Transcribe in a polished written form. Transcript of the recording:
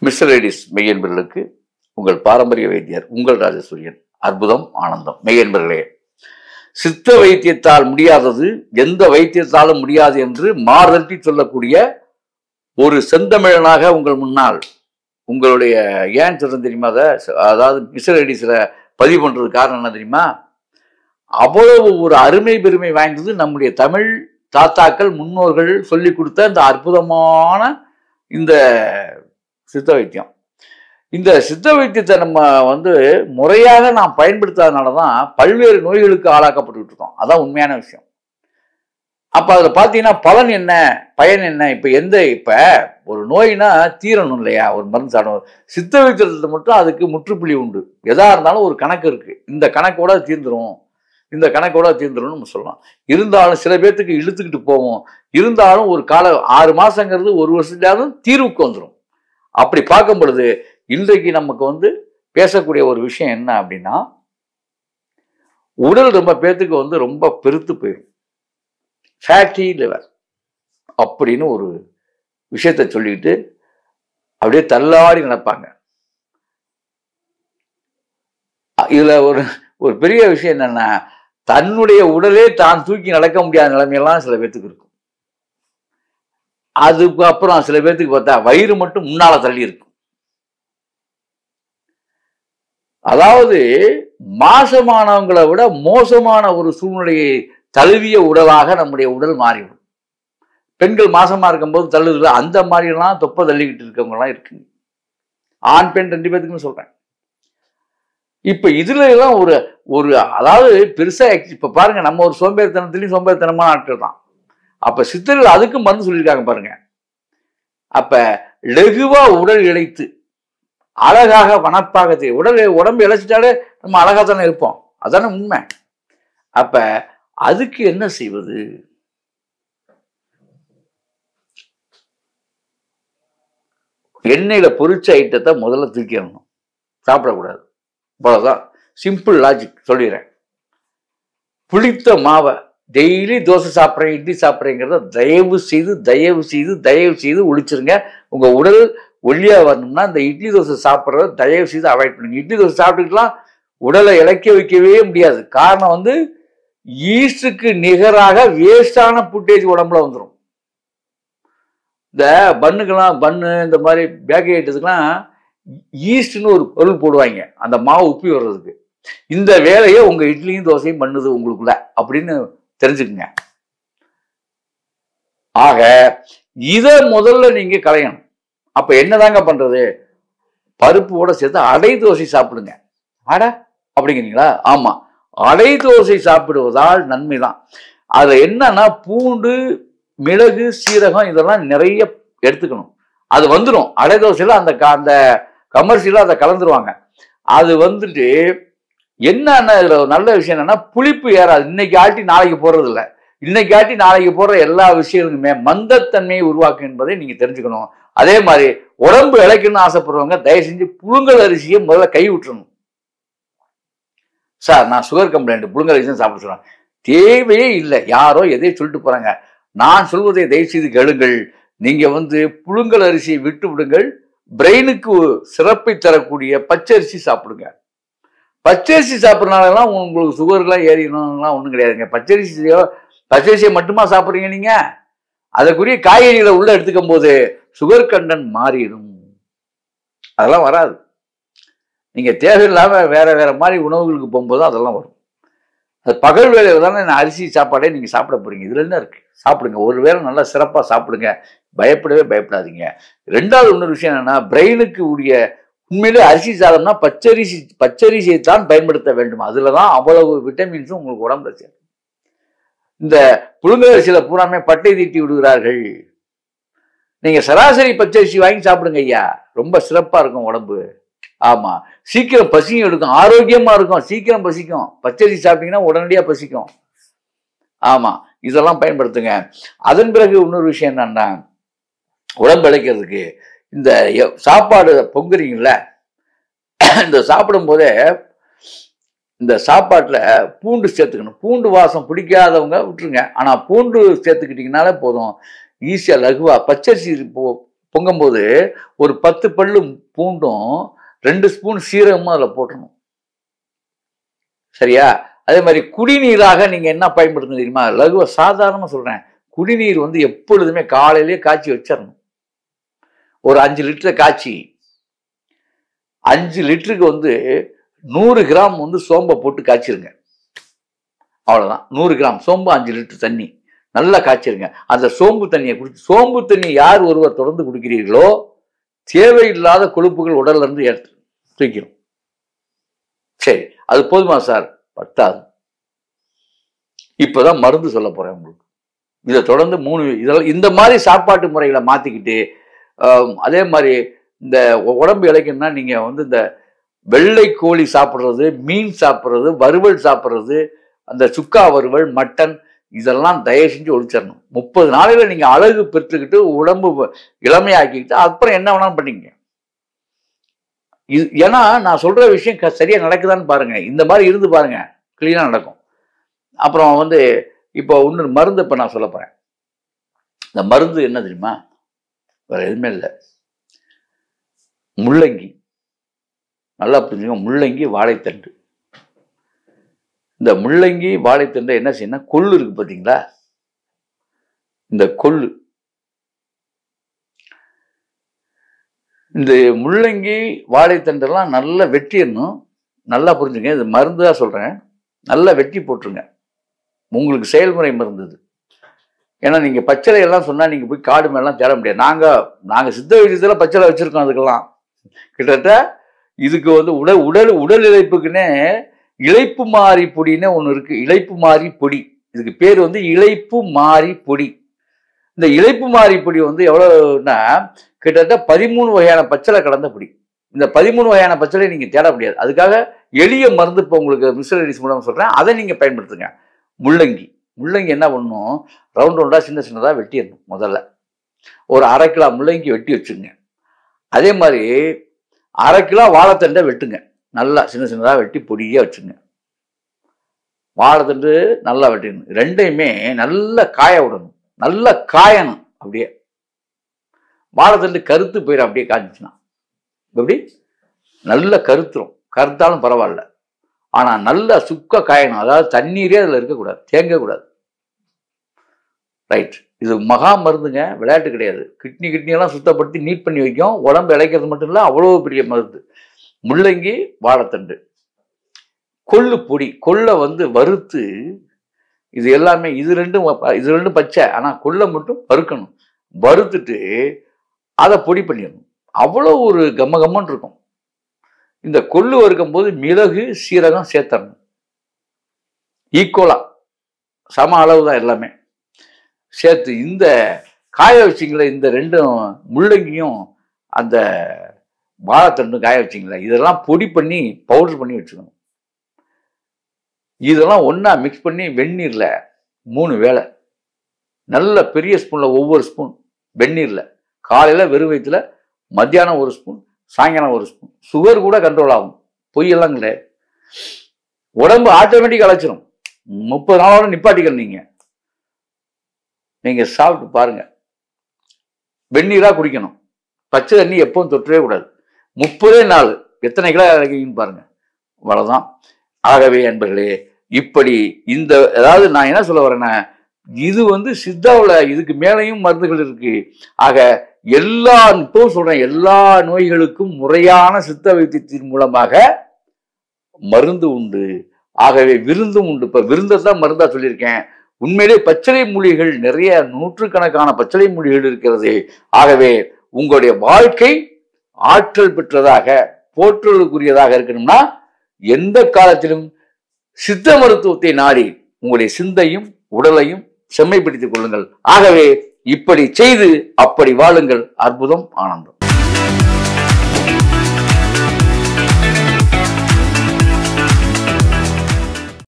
Mister ladies மெய்யன்பர்களுக்கு உங்கள் பாரம்பரிய வைத்தியர் உங்கள் ராஜசூரியன். அற்புதம் ஆனந்தம். மெய்யன்பர்களே, சித்த வைத்தியத்தால் முடியாதது எந்த வைத்தியத்தாலும் முடியாது என்று மாறுதட்டி சொல்லக்கூடிய ஒரு செந்தமிழனாக உங்கள் முன்னால் உங்களுடைய ஏன் சொல்றது தெரியுமா? அதாவது மிஸ்டர் லேடிஸ்ல பதிவு பண்றது காரணம் என்ன தெரியுமா? அவ்வளவு ஒரு அருமை பெருமை வாய்ந்தது நம்முடைய தமிழ் தாத்தாக்கள் முன்னோர்கள் சொல்லி கொடுத்த இந்த அற்புதமான இந்த சித்த வைத்தியம். இந்த சித்த வைத்தியத்தை நம்ம முறையாக நாம் பயன்படுத்தாதனாலதான் பல்வேறு நோய்களுக்கு ஆளாக்கப்பட்டு இருக்கோம். அதான் உண்மையான விஷயம். அப்ப அதுல பாத்தீங்கன்னா பலன் என்ன, பயன் என்ன? இப்ப ஒரு நோய்னா தீரணும் இல்லையா, ஒரு மருந்து சாப்பிடும். சித்த வைத்தியத்தை மட்டும் அதுக்கு முற்றுப்புள்ளி உண்டு. எதா இருந்தாலும் ஒரு கணக்கு இருக்கு. இந்த கணக்கோட தீர்ந்துரும், இந்த கணக்கோட தீர்ந்துரும்னு நம்ம சொல்லலாம். இருந்தாலும் சில பேர்த்துக்கு இழுத்துக்கிட்டு போவோம். இருந்தாலும் ஒரு 6 மாசங்கிறது 1 வருஷத்துலாவது தீர்வுக்கு வந்துடும். அப்படி பார்க்கும் பொழுது இன்றைக்கு நமக்கு பேசக்கூடிய ஒரு விஷயம் என்ன அப்படின்னா, உடல் ரொம்ப பேர்த்துக்கு ரொம்ப பெருத்து போயிடும். ஃபேட்டி லிவர் அப்படின்னு ஒரு விஷயத்த சொல்லிட்டு அப்படியே தள்ளாடி நடப்பாங்க. இதுல ஒரு பெரிய விஷயம் என்னன்னா, தன்னுடைய உடலே தான் தூக்கி நடக்க முடியாத நிலைமையெல்லாம் சில பேர்த்துக்கு இருக்கும். அதுக்கு அப்புறம் சில பேர்த்துக்கு பார்த்தா வயிறு மட்டும் முன்னால தள்ளி இருக்கும். அதாவது மாசமானவங்களை விட மோசமான ஒரு சூழ்நிலையை தழுவிய உடலாக நம்முடைய உடல் மாறிவிடும். பெண்கள் மாசமா இருக்கும்போது தள்ளுதுல அந்த மாதிரிலாம் தொப்பை தள்ளிக்கிட்டு இருக்கவங்க எல்லாம் இருக்குங்க. ஆண் பெண் 2 பேத்துக்குன்னு சொல்றேன். இப்ப இதுல எல்லாம் ஒரு அதாவது பெருசா இப்ப பாருங்க, நம்ம ஒரு சோம்பேறித்தனத்திலையும் சோம்பேறித்தனமான ஆட்கள் தான். அப்ப சித்தர்கள் அதுக்கும் மருந்து சொல்லியிருக்காங்க பாருங்க. அப்ப லெகுவா உடல் இழைத்து அழகாக வனப்பாக உடம்பு இழைச்சிட்டாலே நம்ம அழகா தானே இருப்போம். அதானே உண்மை. அப்ப அதுக்கு என்ன செய்வது? எண்ணெயில பொரிச்ச ஐட்டத்தை முதல்ல தூக்கிடணும், சாப்பிடக்கூடாது. அவ்வளவுதான், சிம்பிள் லாஜிக் சொல்லிடுறேன். புளித்த மாவை டெய்லி தோசை சாப்பிட்றேன், இட்லி சாப்பிட்றேங்கிறத தயவு செய்து தயவு செய்து தயவு செய்து ஒழிச்சிருங்க. உங்க உடல் ஒல்லியா வரணும்னா இந்த இட்லி தோசை சாப்பிட்றத தயவு செய்து அவாய்ட் பண்ணுங்க. இட்லி தோசை சாப்பிட்டுக்கலாம் உடலை இழைக்க வைக்கவே முடியாது. காரணம் ஈஸ்டுக்கு நிகராக வேஸ்டான புட்டேஜ் உடம்புல வந்துடும். இந்த பன்னு இந்த மாதிரி பேக்கரி ஐட்டத்துக்குலாம் ஈஸ்ட்னு ஒரு பொருள் போடுவாங்க, அந்த மாவு உப்பி வர்றதுக்கு. இந்த வேலையை உங்க இட்லியும் தோசையும் பண்ணுது உங்களுக்குள்ள அப்படின்னு தெரிஞ்சுக்குங்க. ஆக இத முதல்ல நீங்க களையணும். அப்ப என்னதாங்க பண்றது? பருப்போட சேர்த்து அடை தோசை சாப்பிடுங்க. அட அப்படிங்கிறீங்களா? ஆமா, அடை தோசை சாப்பிடுவதால் நன்மைதான். அதுல என்னன்னா பூண்டு, மிளகு, சீரகம் இதெல்லாம் நிறைய எடுத்துக்கணும். அது வந்துடும் அடை தோசையில. அந்த கமர்ஷியலா அதை கலந்துருவாங்க. அது என்னன்னா இதுல ஒரு நல்ல விஷயம் என்னன்னா, புளிப்பு ஏறாது. இன்னைக்கு ஆட்டி நாளைக்கு போடுறது இல்லை. இன்னைக்கு ஆட்டி நாளைக்கு போடுற எல்லா விஷயங்களுமே மந்தத்தன்மையை உருவாக்கும் என்பதை நீங்க தெரிஞ்சுக்கணும். அதே மாதிரி உடம்பு இழைக்கணும்னு ஆசைப்படுறவங்க தயவு செஞ்சு புழுங்கல் அரிசியை முதல்ல கை விட்டுறணும். சார், நான் சுகர் கம்ப்ளைண்ட், புழுங்கல் அரிசி சாப்பிட சொல்றேன். தேவையே இல்லை. யாரோ எதையும் சொல்லிட்டு போறாங்க. நான் சொல்வதை தயவு செய்து கேளுங்கள். நீங்க புழுங்கல் அரிசியை விட்டு விடுங்கள். பிரெயினுக்கு சிறப்பை தரக்கூடிய பச்சரிசி சாப்பிடுங்க. பச்சரிசி சாப்பிட்றதுனாலாம் உங்களுக்கு சுகர்லாம் ஏறிடணும்லாம் ஒன்றும் கிடையாதுங்க. பச்சரிசியை மட்டுமா சாப்பிட்றீங்க நீங்க? அதற்குரிய காய்கறிகளை உள்ள எடுத்துக்கும் போது சுகர் கண்டென்ட் மாறிடும். அதெல்லாம் வராது. நீங்க தேவையில்லாம வேற வேற மாதிரி உணவுகளுக்கு போகும்போது அதெல்லாம் வரும். அது பகல் வேலையில தானே அரிசி சாப்பாடே நீங்க சாப்பிட போறீங்க. இதுல என்ன இருக்கு? சாப்பிடுங்க. ஒரு வேளை நல்லா சிறப்பா சாப்பிடுங்க. பயப்படவே பயப்படாதீங்க. 2வது இன்னொரு விஷயம் என்னன்னா, பிரெயினுக்கு உரிய உண்மையிலே அரிசி சாதம்னா பச்சரிசியை தான் பயன்படுத்த வேண்டும். அதுலதான் அவ்வளவு விட்டமின்ஸும் உங்களுக்கு உடம்புல சேரும். இந்த புழுங்கல் அரிசியில பூராமே பட்டை தீட்டி விடுகிறார்கள். நீங்க சராசரி பச்சரிசி வாங்கி சாப்பிடுங்க ஐயா, ரொம்ப சிறப்பா இருக்கும் உடம்பு. ஆமா, சீக்கிரம் பசியும் எடுக்கும், ஆரோக்கியமா இருக்கும், சீக்கிரம் பசிக்கும். பச்சரிசி சாப்பிட்டீங்கன்னா உடனடியா பசிக்கும். ஆமா, இதெல்லாம் பயன்படுத்துங்க. அதன் பிறகு இன்னொரு விஷயம் என்னன்னா, உடம்பு இழைக்கிறதுக்கு இந்த சாப்பாடு பொங்குறீங்கல்ல, இந்த சாப்பிடும் போதே இந்த சாப்பாட்டுல பூண்டு சேர்த்துக்கணும். பூண்டு வாசம் பிடிக்காதவங்க விட்டுருங்க. ஆனா பூண்டு சேர்த்துக்கிட்டீங்கனாலே போதும், ஈஸியா லகுவா. பச்சரிசி பொங்கும்போது ஒரு 10 பல்லு பூண்டும் 2 ஸ்பூன் சீரகமும் அதில் போட்டணும். சரியா? அதே மாதிரி குடிநீராக நீங்க என்ன பயன்படுத்தணும் தெரியுமா? லகுவ சாதாரணமா சொல்றேன். குடிநீர் வந்து எப்பொழுதுமே காலையிலேயே காய்ச்சி வச்சிடணும். ஒரு 5 லிட்டரை காய்ச்சி 5 லிட்டருக்கு வந்து 100 கிராம் வந்து சோம்பை போட்டு காய்ச்சிருங்க. அவ்வளவுதான். 100 கிராம் சோம்பு 5 லிட்டர் தண்ணி நல்லா காய்ச்சிருங்க. அந்த சோம்பு தண்ணியை குடிச்சு, சோம்பு தண்ணி யார் ஒருவர் தொடர்ந்து குடிக்கிறீர்களோ தேவையில்லாத கொழுப்புகள் உடல்ல இருந்து தூக்கிடும். சரி, அது போதுமா சார்? பத்தாது. இப்பதான் மருந்து சொல்ல போறேன் உங்களுக்கு. இதை தொடர்ந்து 3 இதெல்லாம் இந்த மாதிரி சாப்பாட்டு முறைகளை மாத்திக்கிட்டு, அதே மாதிரி இந்த உடம்பு இளைக்கணும்னா நீங்க வந்து இந்த வெள்ளை கோழி சாப்பிட்றது, மீன் சாப்பிட்றது, வறுவல் சாப்பிட்றது, அந்த சுக்கா வறுவல், மட்டன், இதெல்லாம் தயவு செஞ்சு ஒழிச்சிடணும். 30 நாளையில நீங்க அழகு பெற்றுக்கிட்டு உடம்பு இளமையாக்கிக்கிட்டு அப்புறம் என்ன வேணாலும் பண்ணிக்கங்க. ஏன்னா நான் சொல்ற விஷயம் சரியா நடக்குதான்னு பாருங்க. இந்த மாதிரி இருந்து பாருங்க, கிளீனா நடக்கும். அப்புறம் வந்து இப்போ இன்னொரு மருந்து இப்ப நான் சொல்ல போறேன். இந்த மருந்து என்ன தெரியுமா? வேற எதுவுமே இல்லை. முள்ளங்கி. நல்லா புரிஞ்சுக்கோங்க. முள்ளங்கி, வாழைத்தண்டு. இந்த முள்ளங்கி வாழைத்தண்டை என்ன செய்யணும்? கொள்ளு இருக்கு பார்த்தீங்களா? இந்த கொள்ளு, இந்த முள்ளங்கி வாழைத்தண்டெல்லாம் நல்லா வெட்டிடணும். நல்லா புரிஞ்சுங்க, இது மருந்து தான் சொல்றேன். நல்லா வெட்டி போட்டுருங்க. உங்களுக்கு செயல்முறை மருந்து இது. ஏன்னா நீங்க பச்சளை எல்லாம் சொன்னா நீங்க போய் காடு மேலாம் தேட முடியாது. நாங்க சித்த வைத்தியத்துல பச்சளை வச்சிருக்கோம். அதுக்கெல்லாம் கிட்டத்தட்ட இதுக்கு வந்து உடல் இழைப்புக்குன்னே இழைப்பு மாறி பொடின்னு ஒன்று இருக்கு. இழைப்பு மாறி பொடி. இதுக்கு பேர் வந்து இழைப்பு மாறி பொடி. இந்த இழைப்பு மாறி பொடி வந்து எவ்வளவுன்னா கிட்டத்தட்ட 13 வகையான பச்சளை கலந்த பொடி. இந்த 13 வகையான பச்சளை நீங்க தேட முடியாது. அதுக்காக எளிய மருந்து இப்போ உங்களுக்கு மிஸ்டர் மூலம் சொல்றேன், அதை நீங்க பயன்படுத்துங்க. முள்ளங்கி என்ன பண்ணணும்? ரவுண்டா சின்ன சின்னதா வெட்டிடணும். முதல்ல ஒரு 1/2 கிலோ முள்ளங்கி வெட்டி வச்சுங்க. அதே மாதிரி 1/2 கிலோ வாழைத்தண்டை வெட்டுங்க. நல்லா சின்ன சின்னதா வெட்டி பொடியா வச்சுங்க. வாழைத்தண்டு நல்லா வெட்டிடணும். ரெண்டையுமே நல்லா காய விடணும். நல்லா காயணும். அப்படியே வாழைத்தண்டு கருத்து போயிடும். அப்படியே காய்ச்சிச்சுன்னா எப்படி நல்லா கருத்துரும். கருத்தாலும் பரவாயில்ல, ஆனா நல்லா சுக்க காயணும். அதாவது தண்ணீரே அதுல இருக்கக்கூடாது, தேங்கக்கூடாது. ரைட். இது மகா மருந்துங்க, விளையாட்டு கிடையாது. கிட்னி எல்லாம் சுத்தப்படுத்தி நீட் பண்ணி வைக்கும். உடம்பு இழைக்கிறது மட்டும் இல்லை, அவ்வளோ பெரிய மருந்து. முள்ளங்கி, வாழைத்தண்டு, கொள்ளு பொடி. கொள்ளை வந்து வறுத்து, இது எல்லாமே இது ரெண்டும் பச்சை. ஆனா கொள்ளை மட்டும் வறுக்கணும். வறுத்துட்டு அதை பொடி பண்ணிடணும். அவ்வளோ ஒரு கம்மன்னு இருக்கும். இந்த கொள்ளு வறுக்கும் போது மிளகு, சீரகம் சேர்த்தரணும். ஈக்குவலா சம அளவு தான் எல்லாமே சேர்த்து. இந்த காய வச்சிங்களா, இந்த ரெண்டும் முள்ளங்கியும் அந்த வாழைத்தண்டும் காய வச்சிங்களா, இதெல்லாம் பொடி பண்ணி பவுடர் பண்ணி வச்சுக்கணும். இதெல்லாம் ஒன்னா மிக்ஸ் பண்ணி வெந்நீர்ல 3 வேளை நல்ல பெரிய ஸ்பூன்ல ஒவ்வொரு ஸ்பூன் வெந்நீர்ல, காலையில வெறும் வயிற்றுல, மத்தியானம் 1 ஸ்பூன், சாயங்காலம் 1 ஸ்பூன். சுகர் கூட கண்ட்ரோல் ஆகும். பொய்யெல்லாம் கிடையாது. உடம்பு ஆட்டோமேட்டிக் அழைச்சிடும். 30 நாளோட நிப்பாட்டிக்கணும். நீங்க சாப்பிட்டு பாருங்க. வெந்நீரா குடிக்கணும். பச்சை தண்ணி எப்பவும் தொற்றவே கூடாது. 30 நாள் எத்தனை கிலோ இறக்கிங்கன்னு பாருங்க. அவ்வளவுதான். ஆகவே அன்பர்களே, இப்படி இந்த அதாவது நான் என்ன சொல்ல வரேன்னா, இது வந்து சித்தாவில் இதுக்கு மேலையும் மருந்துகள் இருக்கு. ஆக இப்போ சொல்றேன், எல்லா நோய்களுக்கும் முறையான சித்த வைத்தியத்தின் மூலமாக மருந்து உண்டு. ஆகவே விருந்தும் உண்டு. இப்ப விருந்தான் மருந்தா சொல்லியிருக்கேன். உண்மையிலே பச்சளை மூலிகைகள் நிறைய நூற்றுக்கணக்கான பச்சளை மூலிகைகள் இருக்கிறது. ஆகவே உங்களுடைய வாழ்க்கை ஆற்றல் பெற்றதாக, போற்றலுக்குரியதாக இருக்கணும்னா எந்த காலத்திலும் சித்த மருத்துவத்தை நாடி உங்களுடைய சிந்தையும் உடலையும் செம்மைப்படுத்திக் கொள்ளுங்கள். ஆகவே இப்படி செய்து அப்படி வாழுங்கள். அற்புதம், ஆனந்தம்.